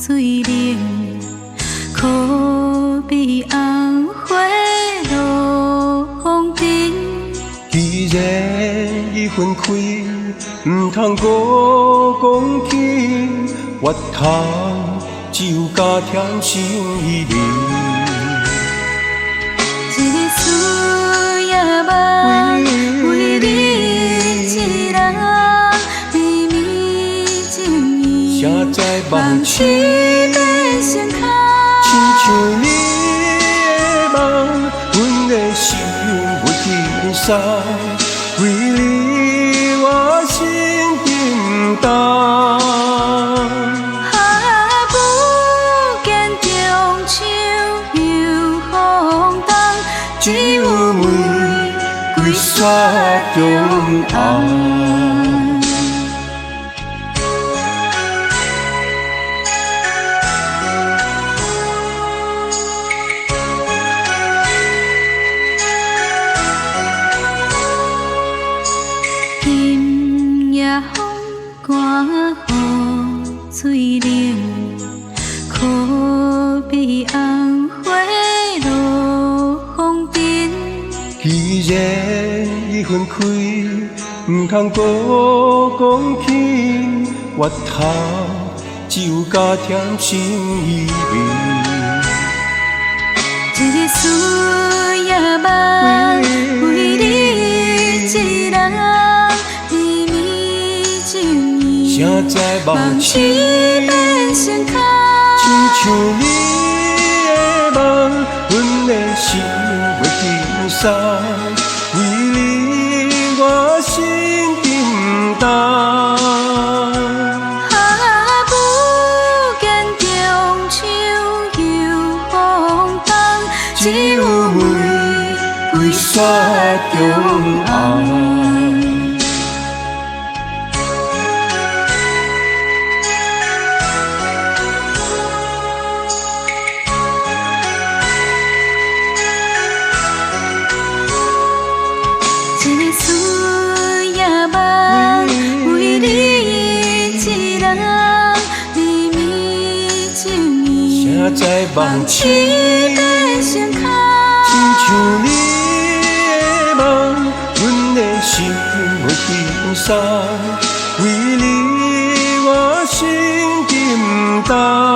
水冷，可比红花落风尘。既然已分开，唔通搁讲起，越头只有加添心意味。一个水也梦，为你一人绵绵情意，谁知梦醒变成空。亲像你的梦，阮的心袂轻松，为你我心沉重。不见中秋又风动，只有玫瑰雪中红。今夜风寒雨水冷，可比红花落风尘。既然已分开，唔通搁讲起，越头只有加添心意味。一个水也梦，为你一人绵绵情意，谁知梦醒变成空。亲像你的梦，阮的心袂轻松，为你我心沉重。不见中秋又风动，只有玫瑰雪中红。一个水也梦，为你一人绵绵情意，谁知梦醒变成空。亲像你的梦，阮的心袂轻松，为你我心沉重。